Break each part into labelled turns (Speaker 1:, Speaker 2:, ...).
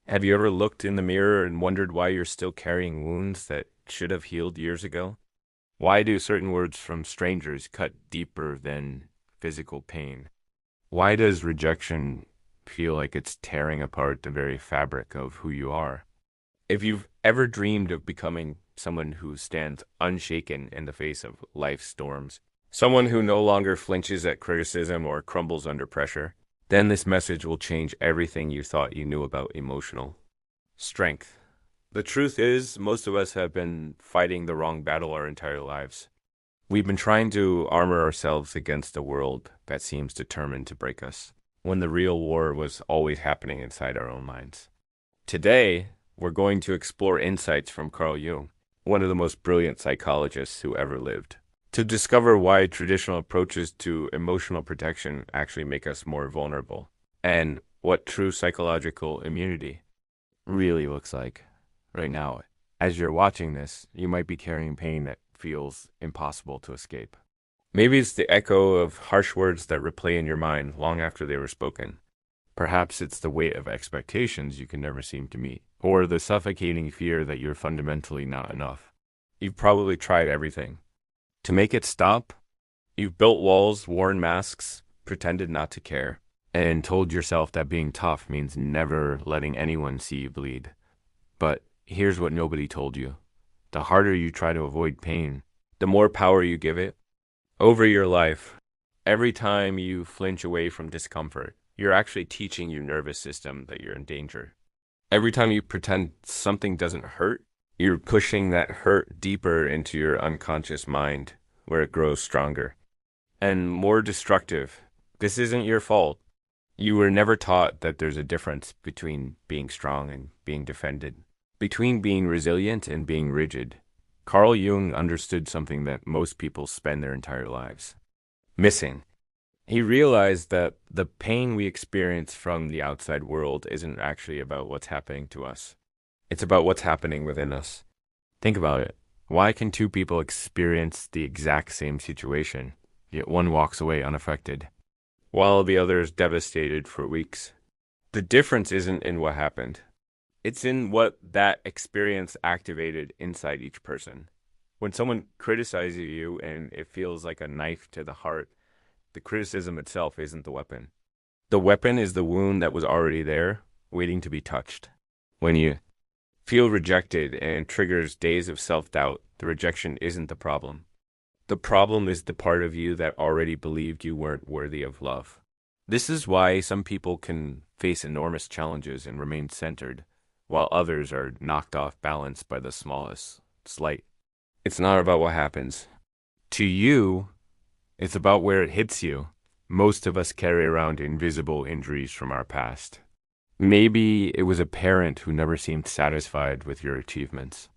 Speaker 1: Have you ever looked in the mirror and wondered why you're still carrying wounds that should have healed years ago? Why do certain words from strangers cut deeper than physical pain? Why does rejection feel like it's tearing apart the very fabric of who you are? If you've ever dreamed of becoming someone who stands unshaken in the face of life's storms, someone who no longer flinches at criticism or crumbles under pressure, then this message will change everything you thought you knew about emotional strength. The truth is, most of us have been fighting the wrong battle our entire lives. We've been trying to armor ourselves against a world that seems determined to break us, when the real war was always happening inside our own minds. Today, we're going to explore insights from Carl Jung, one of the most brilliant psychologists who ever lived, to discover why traditional approaches to emotional protection actually make us more vulnerable, and what true psychological immunity really looks like. Right now, as you're watching this, you might be carrying pain that feels impossible to escape. Maybe it's the echo of harsh words that replay in your mind long after they were spoken. Perhaps it's the weight of expectations you can never seem to meet, or the suffocating fear that you're fundamentally not enough. You've probably tried everything. To make it stop, you've built walls, worn masks, pretended not to care, and told yourself that being tough means never letting anyone see you bleed. But here's what nobody told you. The harder you try to avoid pain, the more power you give it. Over your life, every time you flinch away from discomfort, you're actually teaching your nervous system that you're in danger. Every time you pretend something doesn't hurt, you're pushing that hurt deeper into your unconscious mind, where it grows stronger and more destructive. This isn't your fault. You were never taught that there's a difference between being strong and being defended, between being resilient and being rigid. Carl Jung understood something that most people spend their entire lives missing. He realized that the pain we experience from the outside world isn't actually about what's happening to us. It's about what's happening within us. Think about it. Why can two people experience the exact same situation, yet one walks away unaffected, while the other is devastated for weeks? The difference isn't in what happened. It's in what that experience activated inside each person. When someone criticizes you and it feels like a knife to the heart, the criticism itself isn't the weapon. The weapon is the wound that was already there, waiting to be touched. When you feel rejected and triggers days of self-doubt, the rejection isn't the problem. The problem is the part of you that already believed you weren't worthy of love. This is why some people can face enormous challenges and remain centered, while others are knocked off balance by the smallest slight. It's not about what happens to you, it's about where it hits you. Most of us carry around invisible injuries from our past. Maybe it was a parent who never seemed satisfied with your achievements.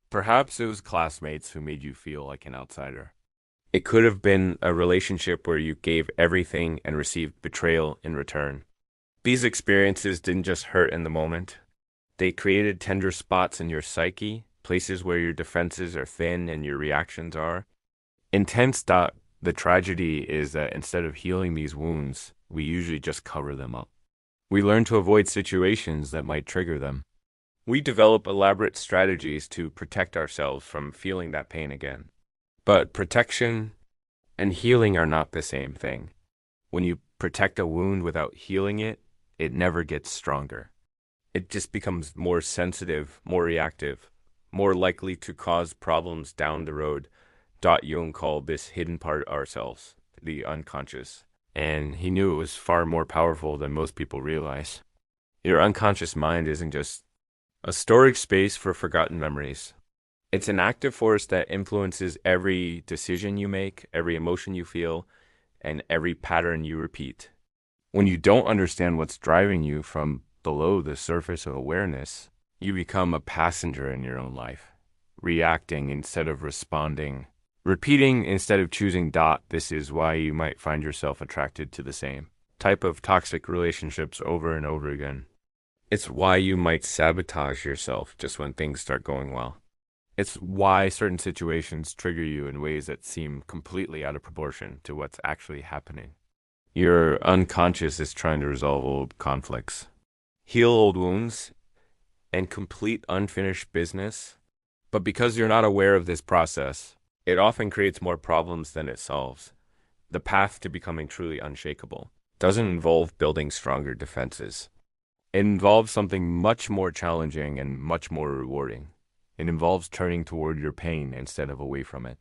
Speaker 1: Perhaps it was classmates who made you feel like an outsider. It could have been a relationship where you gave everything and received betrayal in return. These experiences didn't just hurt in the moment. They created tender spots in your psyche, places where your defenses are thin and your reactions are intense. The tragedy is that instead of healing these wounds, we usually just cover them up. We learn to avoid situations that might trigger them. We develop elaborate strategies to protect ourselves from feeling that pain again. But protection and healing are not the same thing. When you protect a wound without healing it, it never gets stronger. It just becomes more sensitive, more reactive, more likely to cause problems down the road. Jung called this hidden part ourselves, the unconscious. And he knew it was far more powerful than most people realize. Your unconscious mind isn't just a storage space for forgotten memories. It's an active force that influences every decision you make, every emotion you feel, and every pattern you repeat. When you don't understand what's driving you from below the surface of awareness, you become a passenger in your own life, reacting instead of responding, repeating instead of choosing. This is why you might find yourself attracted to the same type of toxic relationships over and over again. It's why you might sabotage yourself just when things start going well. It's why certain situations trigger you in ways that seem completely out of proportion to what's actually happening. Your unconscious is trying to resolve old conflicts, heal old wounds, and complete unfinished business. But because you're not aware of this process, it often creates more problems than it solves. The path to becoming truly unshakable doesn't involve building stronger defenses. It involves something much more challenging and much more rewarding. It involves turning toward your pain instead of away from it.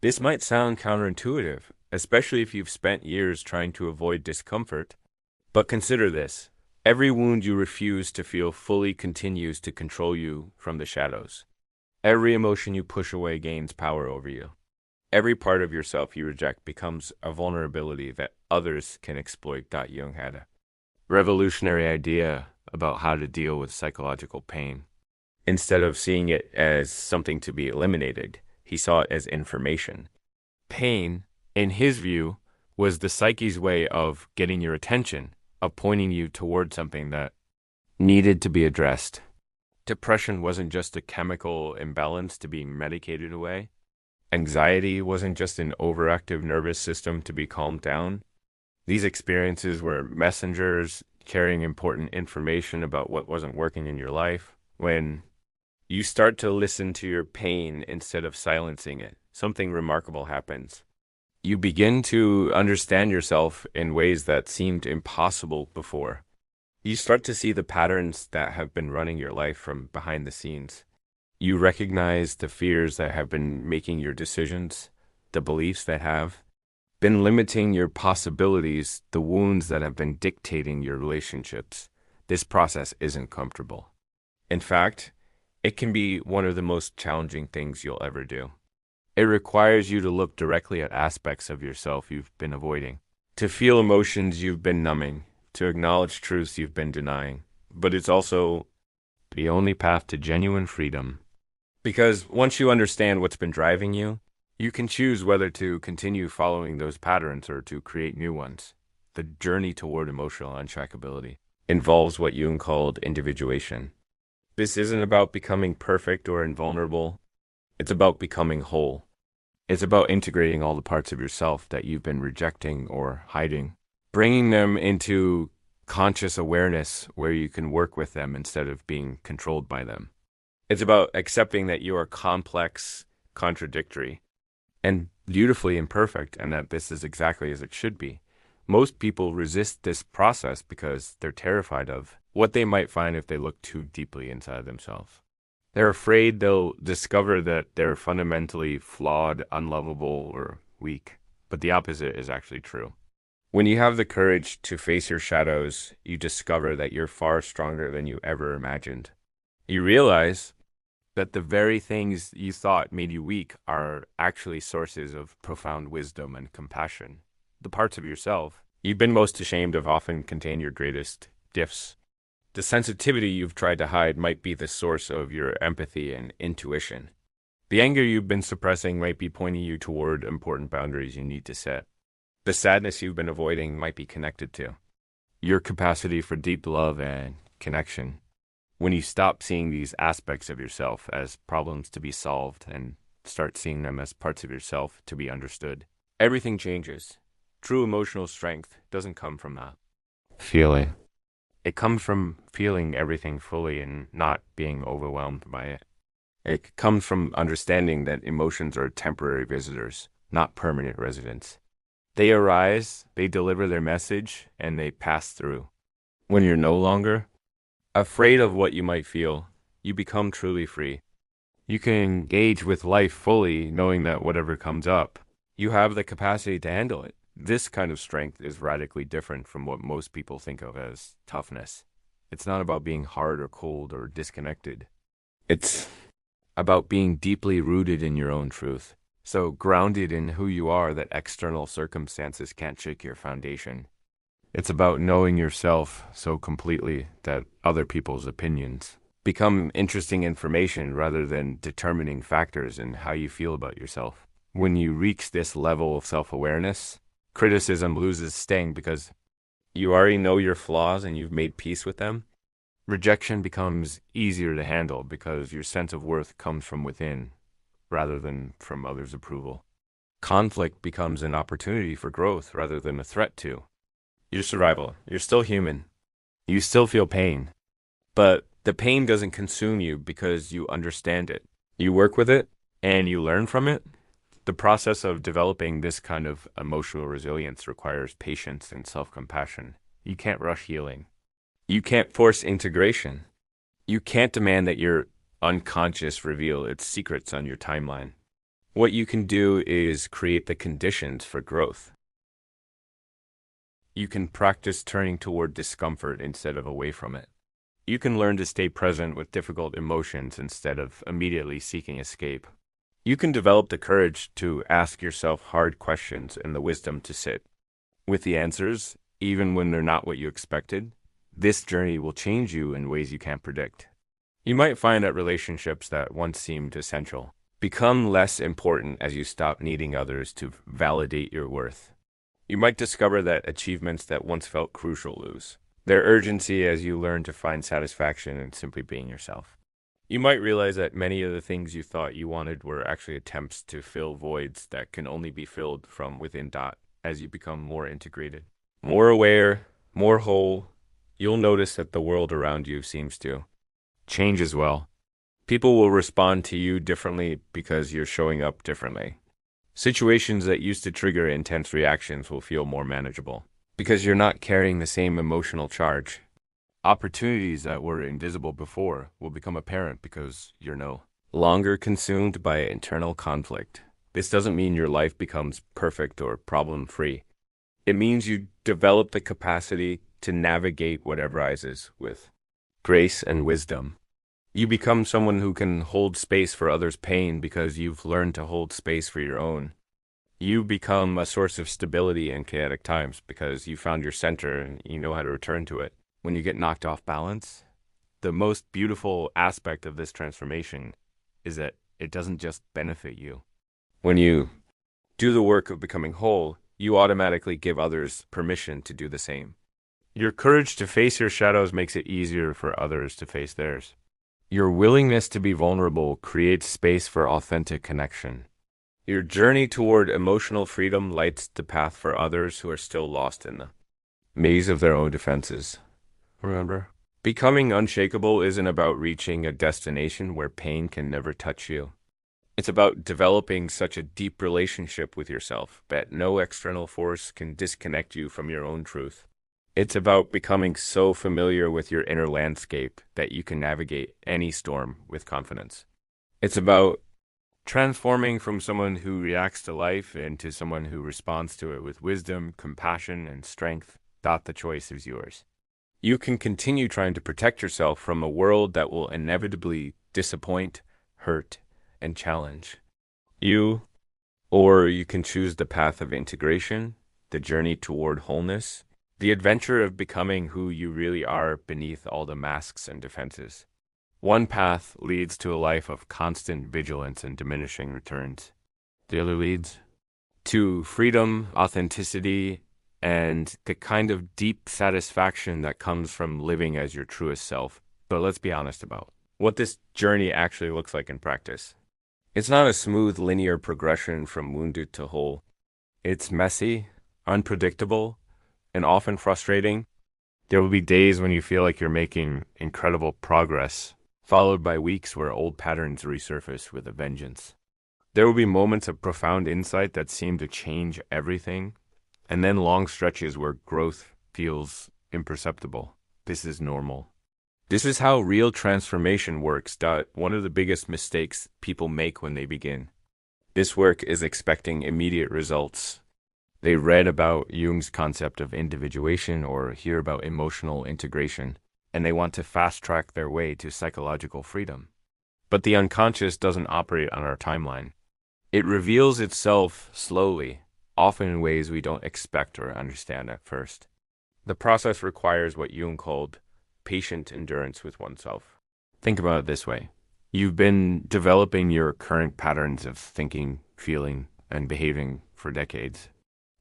Speaker 1: This might sound counterintuitive, especially if you've spent years trying to avoid discomfort, but consider this. Every wound you refuse to feel fully continues to control you from the shadows. Every emotion you push away gains power over you. Every part of yourself you reject becomes a vulnerability that others can exploit. Jung had a revolutionary idea about how to deal with psychological pain. Instead of seeing it as something to be eliminated, he saw it as information. Pain, in his view, was the psyche's way of getting your attention, of pointing you toward something that needed to be addressed. Depression wasn't just a chemical imbalance to be medicated away. Anxiety wasn't just an overactive nervous system to be calmed down. These experiences were messengers carrying important information about what wasn't working in your life. When you start to listen to your pain instead of silencing it, something remarkable happens. You begin to understand yourself in ways that seemed impossible before. You start to see the patterns that have been running your life from behind the scenes. You recognize the fears that have been making your decisions, the beliefs that have been limiting your possibilities, the wounds that have been dictating your relationships. This process isn't comfortable. In fact, it can be one of the most challenging things you'll ever do. It requires you to look directly at aspects of yourself you've been avoiding, to feel emotions you've been numbing, to acknowledge truths you've been denying. But it's also the only path to genuine freedom. Because once you understand what's been driving you, you can choose whether to continue following those patterns or to create new ones. The journey toward emotional untrackability involves what Jung called individuation. This isn't about becoming perfect or invulnerable. It's about becoming whole. It's about integrating all the parts of yourself that you've been rejecting or hiding, bringing them into conscious awareness where you can work with them instead of being controlled by them. It's about accepting that you are complex, contradictory, and beautifully imperfect, and that this is exactly as it should be. Most people resist this process because they're terrified of what they might find if they look too deeply inside themselves. They're afraid they'll discover that they're fundamentally flawed, unlovable, or weak. But the opposite is actually true. When you have the courage to face your shadows, you discover that you're far stronger than you ever imagined. You realize that the very things you thought made you weak are actually sources of profound wisdom and compassion. The parts of yourself you've been most ashamed of often contain your greatest gifts. The sensitivity you've tried to hide might be the source of your empathy and intuition. The anger you've been suppressing might be pointing you toward important boundaries you need to set. The sadness you've been avoiding might be connected to your capacity for deep love and connection. When you stop seeing these aspects of yourself as problems to be solved and start seeing them as parts of yourself to be understood, everything changes. True emotional strength doesn't come from that feeling. It comes from feeling everything fully and not being overwhelmed by it. It comes from understanding that emotions are temporary visitors, not permanent residents. They arise, they deliver their message, and they pass through. When you're no longer afraid of what you might feel, you become truly free. You can engage with life fully, knowing that whatever comes up, you have the capacity to handle it. This kind of strength is radically different from what most people think of as toughness. It's not about being hard or cold or disconnected. It's about being deeply rooted in your own truth, so grounded in who you are that external circumstances can't shake your foundation. It's about knowing yourself so completely that other people's opinions become interesting information rather than determining factors in how you feel about yourself. When you reach this level of self-awareness, criticism loses sting because you already know your flaws and you've made peace with them. Rejection becomes easier to handle because your sense of worth comes from within rather than from others' approval. Conflict becomes an opportunity for growth rather than a threat to your survival. You're still human. You still feel pain. But The pain doesn't consume you because you understand it. You work with it and you learn from it. The process of developing this kind of emotional resilience requires patience and self-compassion. You can't rush healing. You can't force integration. You can't demand that your unconscious reveal its secrets on your timeline. What you can do is create the conditions for growth. You can practice turning toward discomfort instead of away from it. You can learn to stay present with difficult emotions instead of immediately seeking escape. You can develop the courage to ask yourself hard questions and the wisdom to sit with the answers, even when they're not what you expected. This journey will change you in ways you can't predict. You might find that relationships that once seemed essential become less important as you stop needing others to validate your worth. You might discover that achievements that once felt crucial lose their urgency as you learn to find satisfaction in simply being yourself. You might realize that many of the things you thought you wanted were actually attempts to fill voids that can only be filled from within. As you become more integrated, more aware, more whole, you'll notice that the world around you seems to change as well. People will respond to you differently because you're showing up differently. Situations that used to trigger intense reactions will feel more manageable because you're not carrying the same emotional charge. Opportunities that were invisible before will become apparent because you're no longer consumed by internal conflict. This doesn't mean your life becomes perfect or problem-free. It means you develop the capacity to navigate whatever arises with grace and wisdom. You become someone who can hold space for others' pain because you've learned to hold space for your own. You become a source of stability in chaotic times because you found your center and you know how to return to it. When you get knocked off balance, the most beautiful aspect of this transformation is that it doesn't just benefit you. When you do the work of becoming whole, you automatically give others permission to do the same. Your courage to face your shadows makes it easier for others to face theirs. Your willingness to be vulnerable creates space for authentic connection. Your journey toward emotional freedom lights the path for others who are still lost in the maze of their own defenses. Remember, becoming unshakable isn't about reaching a destination where pain can never touch you. It's about developing such a deep relationship with yourself that no external force can disconnect you from your own truth. It's about becoming so familiar with your inner landscape that you can navigate any storm with confidence. It's about transforming from someone who reacts to life into someone who responds to it with wisdom, compassion, and strength. The choice is yours. You can continue trying to protect yourself from a world that will inevitably disappoint, hurt, and challenge you, or you can choose the path of integration, the journey toward wholeness, the adventure of becoming who you really are beneath all the masks and defenses. One path leads to a life of constant vigilance and diminishing returns. The other leads to freedom, authenticity, and the kind of deep satisfaction that comes from living as your truest self. But let's be honest about what this journey actually looks like in practice. It's not a smooth linear progression from wounded to whole. It's messy, unpredictable, and often frustrating. There will be days when you feel like you're making incredible progress, followed by weeks where old patterns resurface with a vengeance. There will be moments of profound insight that seem to change everything, and then long stretches where growth feels imperceptible. This is normal. This is how real transformation works. One of the biggest mistakes people make when they begin this work is expecting immediate results. They read about Jung's concept of individuation or hear about emotional integration, and they want to fast-track their way to psychological freedom. But the unconscious doesn't operate on our timeline. It reveals itself slowly, often in ways we don't expect or understand at first. The process requires what Jung called patient endurance with oneself. Think about it this way. You've been developing your current patterns of thinking, feeling, and behaving for decades.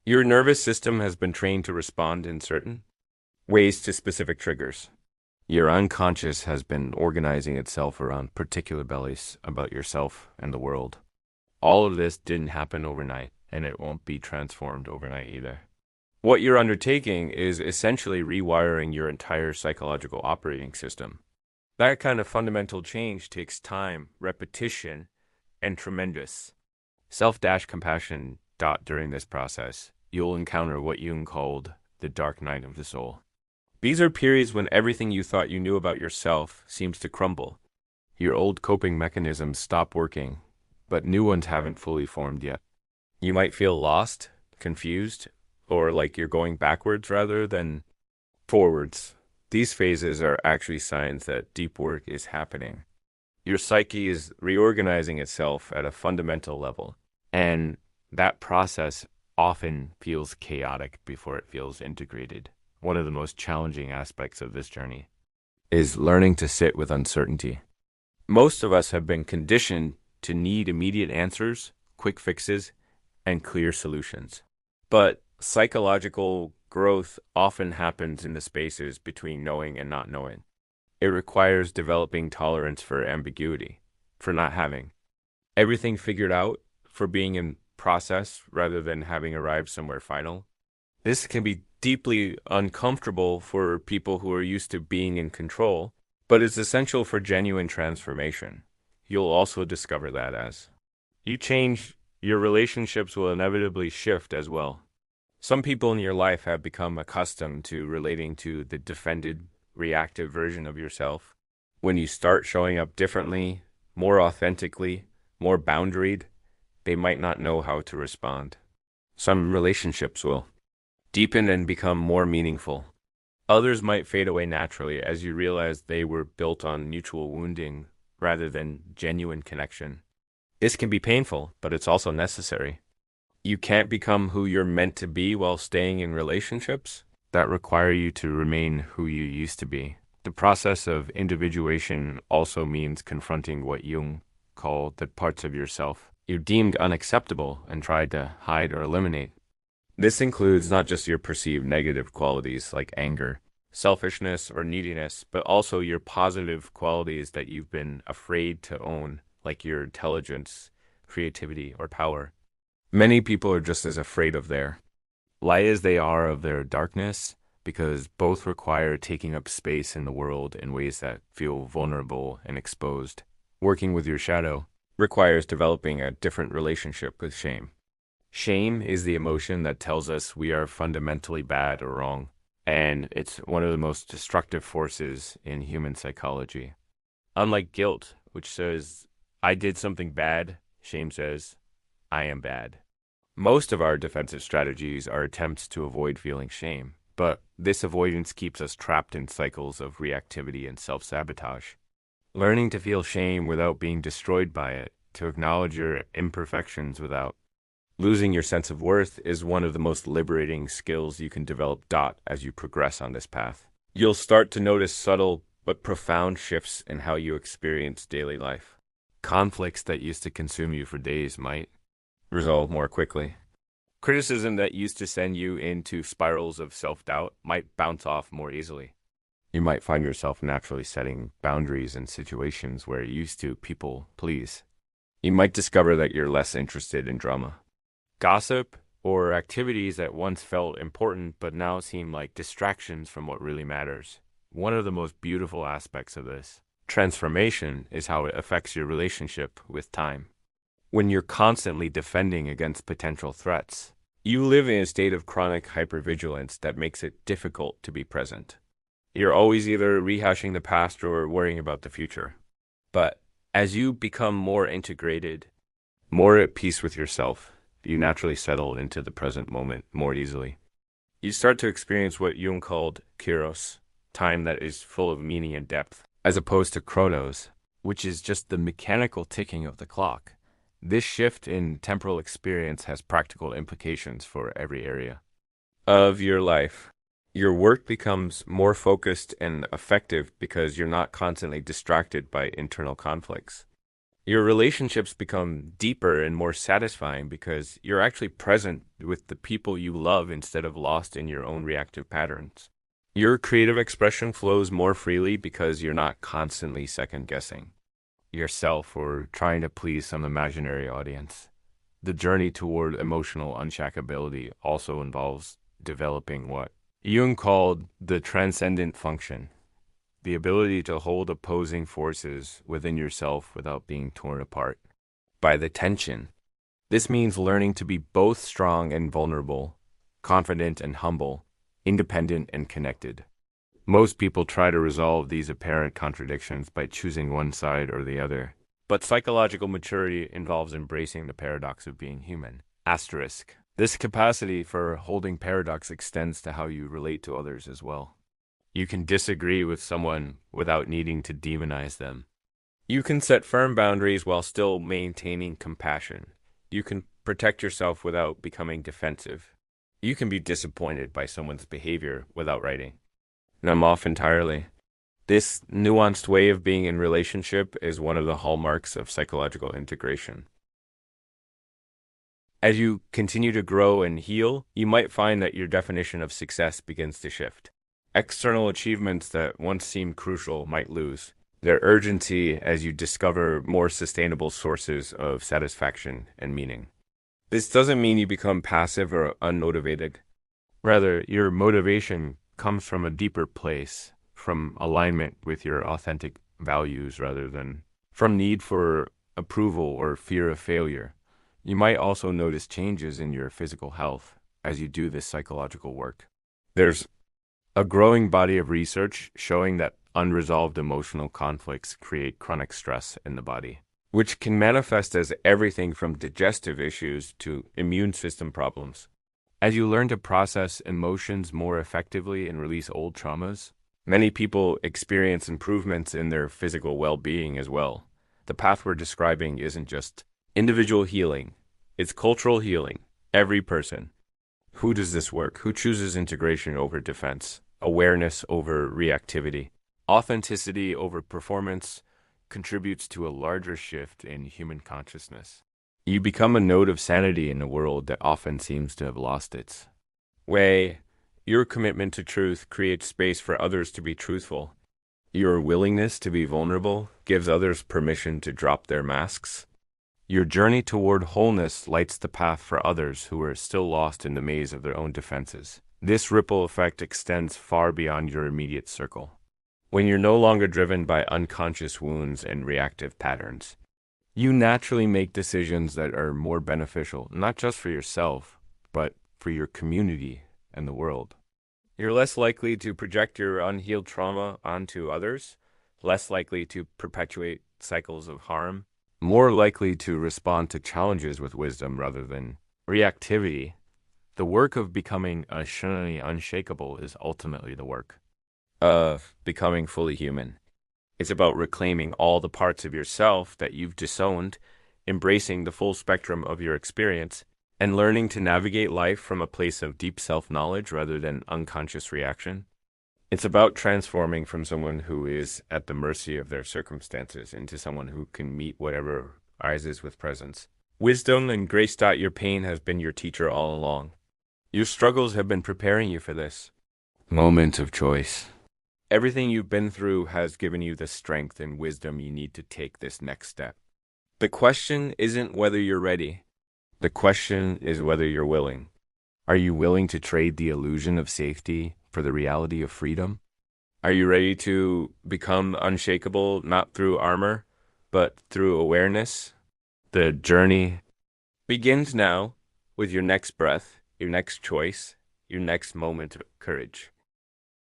Speaker 1: Your nervous system has been trained to respond in certain ways to specific triggers. Your unconscious has been organizing itself around particular beliefs about yourself and the world. All of this didn't happen overnight, and it won't be transformed overnight either. What you're undertaking is essentially rewiring your entire psychological operating system. That kind of fundamental change takes time, repetition, and tremendous self-compassion. During this process, you'll encounter what Jung called the dark night of the soul. These are periods when everything you thought you knew about yourself seems to crumble. Your old coping mechanisms stop working, but new ones haven't fully formed yet. You might feel lost, confused, or like you're going backwards rather than forwards. These phases are actually signs that deep work is happening. Your psyche is reorganizing itself at a fundamental level, and that process often feels chaotic before it feels integrated. One of the most challenging aspects of this journey is learning to sit with uncertainty. Most of us have been conditioned to need immediate answers, quick fixes, and clear solutions. But psychological growth often happens in the spaces between knowing and not knowing. It requires developing tolerance for ambiguity, for not having everything figured out, for being in process rather than having arrived somewhere final. This can be deeply uncomfortable for people who are used to being in control, but it's essential for genuine transformation. You'll also discover that as you change, your relationships will inevitably shift as well. Some people in your life have become accustomed to relating to the defended, reactive version of yourself. When you start showing up differently, more authentically, more boundaried, they might not know how to respond. Some relationships will deepen and become more meaningful. Others might fade away naturally as you realize they were built on mutual wounding rather than genuine connection. This can be painful, but it's also necessary. You can't become who you're meant to be while staying in relationships that require you to remain who you used to be. The process of individuation also means confronting what Jung called the parts of yourself you deemed unacceptable and tried to hide or eliminate. This includes not just your perceived negative qualities like anger, selfishness, or neediness, but also your positive qualities that you've been afraid to own, like your intelligence, creativity, or power. Many people are just as afraid of their light as they are of their darkness, because both require taking up space in the world in ways that feel vulnerable and exposed. Working with your shadow requires developing a different relationship with shame. Shame is the emotion that tells us we are fundamentally bad or wrong, and it's one of the most destructive forces in human psychology. Unlike guilt, which says, I did something bad, shame says, I am bad. Most of our defensive strategies are attempts to avoid feeling shame, but this avoidance keeps us trapped in cycles of reactivity and self-sabotage. Learning to feel shame without being destroyed by it, to acknowledge your imperfections without losing your sense of worth is one of the most liberating skills you can develop. As you progress on this path, you'll start to notice subtle but profound shifts in how you experience daily life. Conflicts that used to consume you for days might resolve more quickly. Criticism that used to send you into spirals of self-doubt might bounce off more easily. You might find yourself naturally setting boundaries in situations where you used to people please. You might discover that you're less interested in drama, gossip, or activities that once felt important but now seem like distractions from what really matters. One of the most beautiful aspects of this transformation is how it affects your relationship with time. When you're constantly defending against potential threats, you live in a state of chronic hypervigilance that makes it difficult to be present. You're always either rehashing the past or worrying about the future. But as you become more integrated, more at peace with yourself, you naturally settle into the present moment more easily. You start to experience what Jung called kairos, time that is full of meaning and depth, as opposed to chronos, which is just the mechanical ticking of the clock. This shift in temporal experience has practical implications for every area of your life. Your work becomes more focused and effective because you're not constantly distracted by internal conflicts. Your relationships become deeper and more satisfying because you're actually present with the people you love instead of lost in your own reactive patterns. Your creative expression flows more freely because you're not constantly second-guessing yourself or trying to please some imaginary audience. The journey toward emotional unshackability also involves developing what Jung called the transcendent function. the ability to hold opposing forces within yourself without being torn apart by the tension. This means learning to be both strong and vulnerable, confident and humble, independent and connected. Most people try to resolve these apparent contradictions by choosing one side or the other. But psychological maturity involves embracing the paradox of being human. Asterisk. This capacity for holding paradox extends to how you relate to others as well. You can disagree with someone without needing to demonize them. You can set firm boundaries while still maintaining compassion. You can protect yourself without becoming defensive. You can be disappointed by someone's behavior without writing them off entirely. This nuanced way of being in relationship is one of the hallmarks of psychological integration. As you continue to grow and heal, you might find that your definition of success begins to shift. External achievements that once seemed crucial might lose their urgency as you discover more sustainable sources of satisfaction and meaning. This doesn't mean you become passive or unmotivated. Rather, your motivation comes from a deeper place, from alignment with your authentic values rather than from need for approval or fear of failure. You might also notice changes in your physical health as you do this psychological work. There's a growing body of research showing that unresolved emotional conflicts create chronic stress in the body, which can manifest as everything from digestive issues to immune system problems. As you learn to process emotions more effectively and release old traumas, many people experience improvements in their physical well-being as well. The path we're describing isn't just individual healing, it's cultural healing. Every person. Who does this work? Who chooses integration over defense? Awareness over reactivity? Authenticity over performance contributes to a larger shift in human consciousness. You become a node of sanity in a world that often seems to have lost its way. Your commitment to truth creates space for others to be truthful. Your willingness to be vulnerable gives others permission to drop their masks. Your journey toward wholeness lights the path for others who are still lost in the maze of their own defenses. This ripple effect extends far beyond your immediate circle. When you're no longer driven by unconscious wounds and reactive patterns, you naturally make decisions that are more beneficial, not just for yourself, but for your community and the world. You're less likely to project your unhealed trauma onto others, less likely to perpetuate cycles of harm, more likely to respond to challenges with wisdom rather than reactivity. The work of becoming unshakable is ultimately the work of becoming fully human. It's about reclaiming all the parts of yourself that you've disowned, embracing the full spectrum of your experience, and learning to navigate life from a place of deep self-knowledge rather than unconscious reaction. It's about transforming from someone who is at the mercy of their circumstances into someone who can meet whatever arises with presence. Wisdom and grace. Your pain has been your teacher all along. Your struggles have been preparing you for this moment of choice. Everything you've been through has given you the strength and wisdom you need to take this next step. The question isn't whether you're ready. The question is whether you're willing. Are you willing to trade the illusion of safety for the reality of freedom? Are you ready to become unshakable, not through armor, but through awareness? The journey begins now with your next breath, your next choice, your next moment of courage.